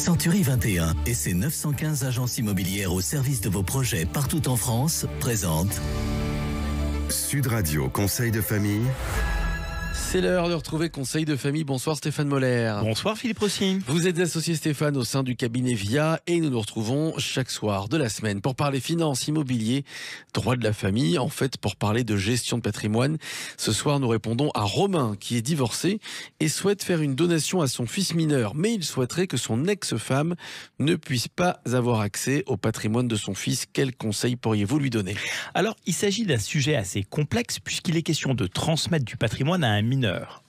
Century 21 et ses 915 agences immobilières au service de vos projets partout en France présentent Sud Radio Conseil de famille. C'est l'heure de retrouver Conseil de famille. Bonsoir Stéphane Moller. Bonsoir Philippe Rossi. Vous êtes associé Stéphane au sein du cabinet VIA et nous nous retrouvons chaque soir de la semaine pour parler finances, immobilier, droit de la famille, en fait pour parler de gestion de patrimoine. Ce soir nous répondons à Romain qui est divorcé et souhaite faire une donation à son fils mineur, mais il souhaiterait que son ex-femme ne puisse pas avoir accès au patrimoine de son fils. Quels conseils pourriez-vous lui donner? Alors il s'agit d'un sujet assez complexe puisqu'il est question de transmettre du patrimoine à un mineur.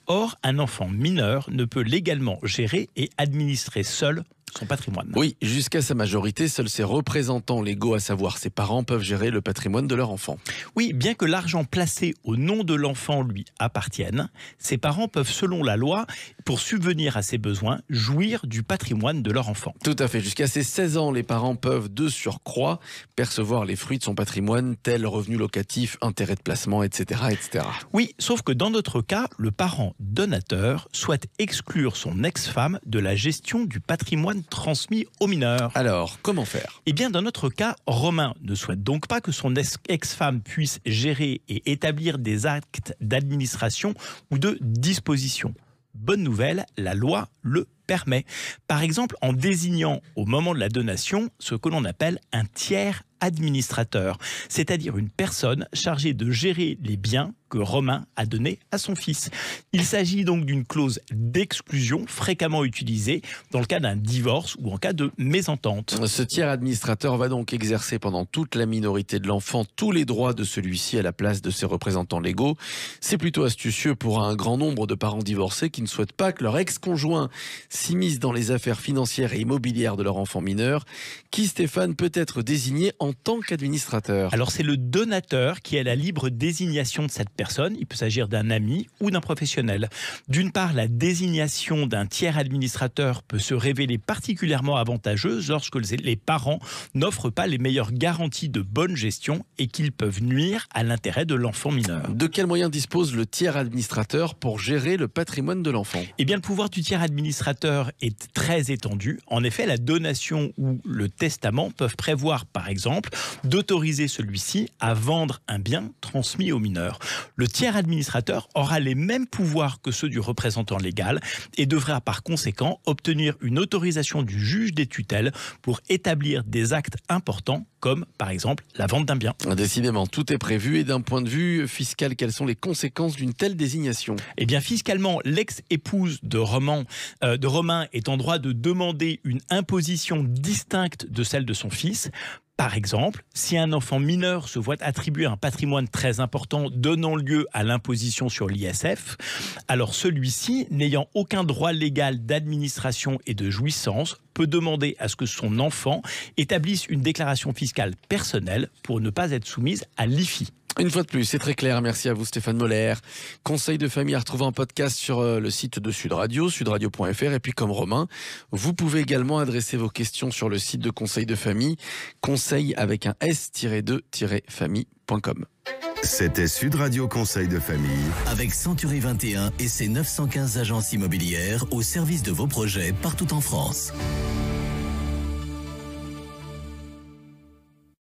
Or, un enfant mineur ne peut légalement gérer et administrer seul son patrimoine. Oui, jusqu'à sa majorité, seuls ses représentants légaux, à savoir ses parents, peuvent gérer le patrimoine de leur enfant. Oui, bien que l'argent placé au nom de l'enfant lui appartienne, ses parents peuvent, selon la loi, pour subvenir à ses besoins, jouir du patrimoine de leur enfant. Tout à fait. Jusqu'à ses 16 ans, les parents peuvent, de surcroît, percevoir les fruits de son patrimoine, tels revenus locatifs, intérêts de placement, etc., etc. Oui, sauf que dans notre cas, le parent donateur souhaite exclure son ex-femme de la gestion du patrimoine transmis aux mineurs. Alors, comment faire? Eh bien, dans notre cas, Romain ne souhaite donc pas que son ex-femme puisse gérer et établir des actes d'administration ou de disposition. Bonne nouvelle, la loi le permet. Par exemple, en désignant au moment de la donation ce que l'on appelle un tiers administrateur, c'est-à-dire une personne chargée de gérer les biens que Romain a donnés à son fils. Il s'agit donc d'une clause d'exclusion fréquemment utilisée dans le cas d'un divorce ou en cas de mésentente. Ce tiers administrateur va donc exercer pendant toute la minorité de l'enfant tous les droits de celui-ci à la place de ses représentants légaux. C'est plutôt astucieux pour un grand nombre de parents divorcés qui ne souhaitent pas que leur ex-conjoint s'immisce dans les affaires financières et immobilières de leur enfant mineur, qui, Stéphane, peut être désigné en tant qu'administrateur. Alors c'est le donateur qui a la libre désignation de cette personne. Il peut s'agir d'un ami ou d'un professionnel. D'une part, la désignation d'un tiers administrateur peut se révéler particulièrement avantageuse lorsque les parents n'offrent pas les meilleures garanties de bonne gestion et qu'ils peuvent nuire à l'intérêt de l'enfant mineur. De quels moyens dispose le tiers administrateur pour gérer le patrimoine de l'enfant? Eh bien, le pouvoir du tiers administrateur est très étendu. En effet, la donation ou le testament peuvent prévoir, par exemple, d'autoriser celui-ci à vendre un bien transmis au mineur. Le tiers administrateur aura les mêmes pouvoirs que ceux du représentant légal et devra par conséquent obtenir une autorisation du juge des tutelles pour établir des actes importants comme par exemple la vente d'un bien. Décidément, tout est prévu et d'un point de vue fiscal, quelles sont les conséquences d'une telle désignation? Eh bien, fiscalement, l'ex-épouse de Romain est en droit de demander une imposition distincte de celle de son fils. Par exemple, si un enfant mineur se voit attribuer un patrimoine très important donnant lieu à l'imposition sur l'ISF, alors celui-ci, n'ayant aucun droit légal d'administration et de jouissance, peut demander à ce que son enfant établisse une déclaration fiscale personnelle pour ne pas être soumise à l'IFI. Une fois de plus, c'est très clair. Merci à vous Stéphane Moller. Conseil de famille à retrouver en podcast sur le site de Sud Radio, sudradio.fr. Et puis comme Romain, vous pouvez également adresser vos questions sur le site de Conseil de famille, conseil avec un s-2-famille.com. C'était Sud Radio Conseil de famille. avec Century 21 et ses 915 agences immobilières au service de vos projets partout en France.